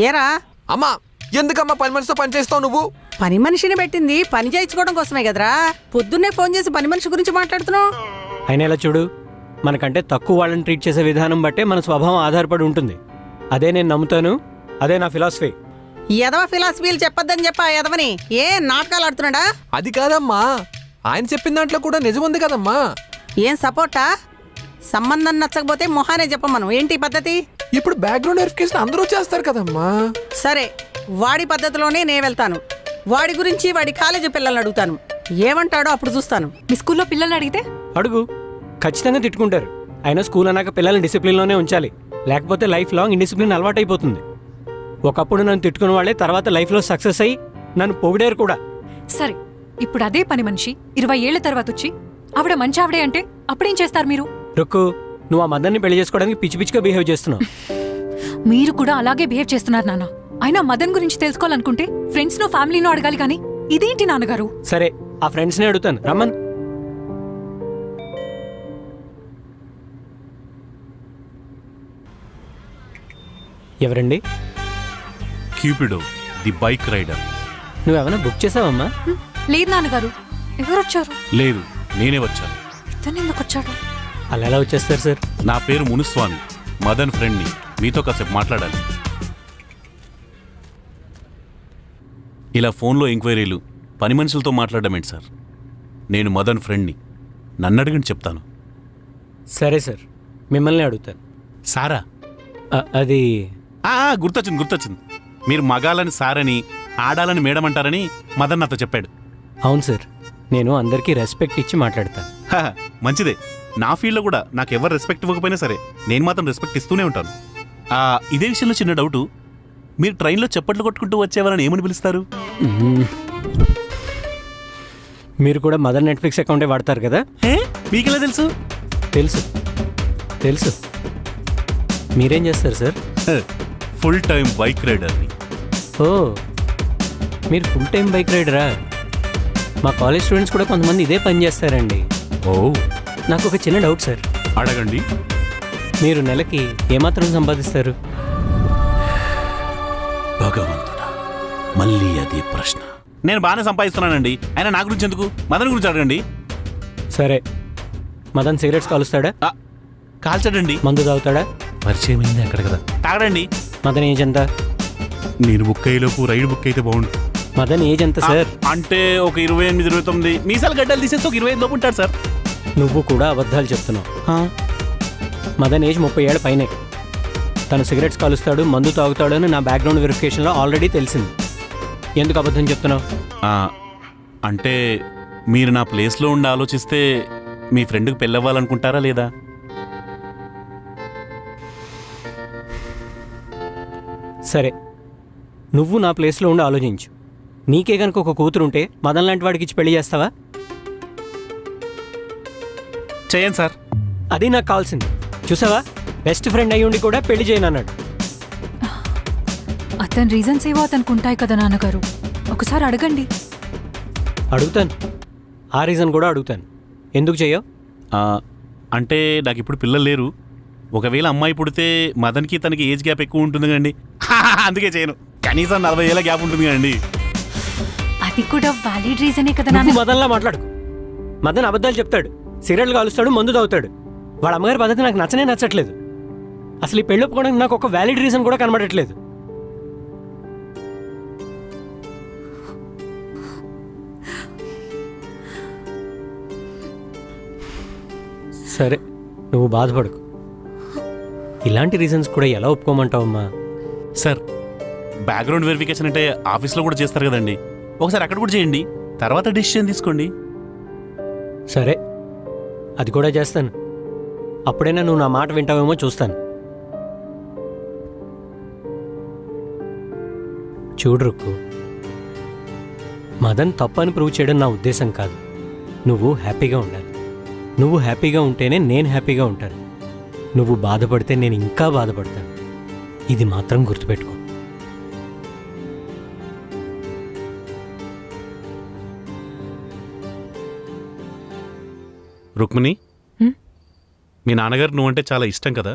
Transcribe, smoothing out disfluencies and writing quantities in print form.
ఏరా అమ్మా, ఎందుకమ్మా పని మనిషితో పని చేస్తావు నువ్వు? పని మనిషిని పెట్టింది పని చేయించుకోవడం కోసమే కదరా. పొద్దున్నే ఫోన్ చేసి పని మనిషి గురించి మాట్లాడుతున్నావు. అయినా ఇలా చూడు, మనకంటే తక్కువ వాళ్ళని ట్రీట్ చేసే విధానం బట్టే మన స్వభావం ఆధారపడి ఉంటుంది. అదే నేను నమ్ముతాను, అదే నా ఫిలాసఫీ. ఎదవ ఫిలాసఫీలు చెప్పొద్దని చెప్పా ఎదవని. ఏ నాటకాలు ఆడుతున్నాడా? అది కాదమ్మా, ఆయన చెప్పిన దాంట్లో కూడా నిజం ఉంది కదమ్మా. ఏం సపోర్టా? సంబంధం నచ్చకపోతే మొహానే చెప్పమను. ఏంటి పద్ధతి? ఇప్పుడు బ్యాక్గ్రౌండ్ వెరిఫికేషన్ అందరూ చేస్తారు కదమ్మా. సరే, వాడి పద్ధతిలోనే నేను వెళ్తాను. వాడి గురించి వాడి కాలేజీ పిల్లల్ని అడుగుతాను. ఏమంటాడో అప్పుడు చూస్తాను. మీ స్కూల్లో పిల్లల్ని అడిగితే అడుగు, ఖచ్చితంగా తిట్టుకుంటారు. అయినా స్కూల్ అన్నాక పిల్లల్ని డిసిప్లిన్లోనే ఉంచాలి, లేకపోతే లైఫ్ లాంగ్ ఇండిసిప్లిన్ అలవాటైపోతుంది. ఒకప్పుడు నన్ను తిట్టుకున్న వాళ్ళే తర్వాత లైఫ్లో సక్సెస్ అయ్యి నన్ను పొగిడారు కూడా. సరే, ఇప్పుడు అదే పని మనిషి 20 ఏళ్ల తర్వాత వచ్చి ఆవిడ మంచి ఆవిడే అంటే అప్పుడేం చేస్తారు మీరు? రుక్కు, నువ్వు ఆ మదన్ని పెళ్లి చేసుకోవడానికి పిచ్చి పిచ్చిగా బిహేవ్ చేస్తున్నావు. మీరు కూడా అలాగే బిహేవ్ చేస్తున్నారు నాన్న. అయినా మదన్ గురించి తెలుసుకోవాలనుకుంటే ఫ్రెండ్స్ నో ఫ్యామిలీనో అడగాలి కానీ ఇదేంటి నాన్నగారు? సరే, ఆ ఫ్రెండ్స్నే అడుగుతాను, రమ్మన్. ఎవరండి? క్యూపిడో ది బైక్ రైడర్. నువ్వేమైనా బుక్ చేసావమ్మా? లేదు నాన్నగారు. ఎవరొచ్చారు? లేదు, నేనే వచ్చాను. ఇతను ఎందుకు వచ్చాడు? అలా ఎలా వచ్చేస్తారు సార్? నా పేరు మునుస్వామి, మదన్ ఫ్రెండ్ని. మీతో కాసేపు మాట్లాడాలి. ఇలా ఫోన్లో ఎంక్వైరీలు, పని మనుషులతో మాట్లాడడం ఏంటి సార్? నేను మదన్ ఫ్రెండ్ని, నన్ను అడిగండి చెప్తాను. సరే సార్, మిమ్మల్ని అడుగుతాను. సారా? అది గుర్తొచ్చింది. మీరు మగాలని సారని, ఆడాలని మేడం అంటారని మదన్ నాతో చెప్పాడు. అవును సార్, నేను అందరికీ రెస్పెక్ట్ ఇచ్చి మాట్లాడతాను. మంచిదే. నా ఫీల్డ్లో కూడా నాకు ఎవరు రెస్పెక్ట్ ఇవ్వకపోయినా సరే నేను మాత్రం రెస్పెక్ట్ ఇస్తూనే ఉంటాను. ఇదే విషయంలో చిన్న డౌటు, మీరు ట్రైన్లో చప్పట్లు కొట్టుకుంటూ వచ్చేవారని ఏమని పిలుస్తారు? మీరు కూడా మదర్ నెట్ఫ్లిక్స్ అకౌంటే వాడతారు కదా? మీకెలా తెలుసు? తెలుసు. మీరేం చేస్తారు సార్? ఫుల్ టైం బైక్ రైడర్ని. ఓ, మీరు ఫుల్ టైం బైక్ రైడరా? మా కాలేజ్ స్టూడెంట్స్ కూడా కొంతమంది ఇదే పని చేస్తారండి. ఓ, నాకు ఒక చిన్న డౌట్ సార్. అడగండి. మీరు నెలకి ఏమాత్రం సంపాదిస్తారు? భగవంతుడా, మళ్ళీ అదే ప్రశ్న. నేను బాగానే సంపాదిస్తున్నానండి. అయినా నా గురించి ఎందుకు? మదన్ గురించి అడగండి. సరే, మదన్ సిగరెట్స్ కాలుస్తాడా? కాల్చడండి. మందు తాగుతాడా? పరిచయం అయింది అక్కడ కదా. తాగడండి. మదన్ ఏజ్ ఎంత? నేను బుక్ అయ్యేలోపు రైడ్ బుక్ అయితే బాగుండు. మదన్ ఏజ్ ఎంత సార్? అంటే ఒక 28, 29. మీసాలు గడ్డలు తీసేస్తే ఒక 25 లోపు ఉంటాడు సార్. నువ్వు కూడా అబద్ధాలు చెప్తున్నావు. మదన్ ఏజ్ 30 ఏళ్ల పైనే. తను సిగరెట్స్ కాలుస్తాడు, మందు తాగుతాడు అని నా బ్యాక్గ్రౌండ్ వెరిఫికేషన్లో ఆల్రెడీ తెలిసింది. ఎందుకు అబద్ధం చెప్తున్నావు? అంటే మీరు నా ప్లేస్లో ఉండి ఆలోచిస్తే మీ ఫ్రెండ్కి పెళ్ళవ్వాలనుకుంటారా లేదా? సరే, నువ్వు నా ప్లేస్లో ఉండి ఆలోచించు. నీకే కనుక ఒక కూతురుంటే మదన్ లాంటి వాడికి ఇచ్చి పెళ్లి చేస్తావా? చేయండి సార్. అది నాకు కావాల్సింది. చూసావా, బెస్ట్ ఫ్రెండ్ అయ్యుండి కూడా పెళ్లి చేయనన్నాడు. అతని రీజన్స్ ఏవో అతనికి ఉంటాయి కదా నాన్నగారు. ఒకసారి అడగండి. అడుగుతాను, ఆ రీజన్ కూడా అడుగుతాను. ఎందుకు చెయ్యవు? అంటే నాకు ఇప్పుడు పిల్లలు లేరు. ఒకవేళ అమ్మాయి పుడితే మదన్కి తనకి ఏజ్ గ్యాప్ ఎక్కువ ఉంటుంది కండి. అందుకే చేయను. కనీసం 40 ఏళ్ళ గ్యాప్ ఉంటుంది కండి. అది కూడా వ్యాలిడ్ రీజనే కదా నువ్వు నాన్న. మదన్లా మాట్లాడుకు. మదన్ అబద్ధాలు చెప్తాడు, సిగరెట్లు కాలుస్తాడు, మందు తాగుతాడు. వాళ్ళ అమ్మగారి పద్ధతి నాకు నచ్చట్లేదు. అసలు ఈ పెళ్ళి ఒప్పుకోవడానికి నాకు ఒక వ్యాలిడ్ రీజన్ కూడా కనబడట్లేదు. సరే, నువ్వు బాధపడకు. ఇలాంటి రీజన్స్ కూడా ఎలా ఒప్పుకోమంటావమ్మా? సార్, బ్యాక్గ్రౌండ్ వెరిఫికేషన్ అంటే ఆఫీస్లో కూడా చేస్తారు కదండి. ఒకసారి అక్కడ కూడా చేయండి, తర్వాత డిసిషన్ తీసుకోండి. సరే, అది కూడా చేస్తాను. అప్పుడైనా నువ్వు నా మాట వింటావేమో చూస్తాను. చూడు రుక్కు, మదన్ తప్పని ప్రూవ్ చేయడం నా ఉద్దేశం కాదు. నువ్వు హ్యాపీగా ఉండాలి. నువ్వు హ్యాపీగా ఉంటేనే నేను హ్యాపీగా ఉంటాను. నువ్వు బాధపడితే నేను ఇంకా బాధపడతాను. ఇది మాత్రం గుర్తుపెట్టుకో. రుక్మిణి, మీ నాన్నగారు నువ్వంటే చాలా ఇష్టం కదా?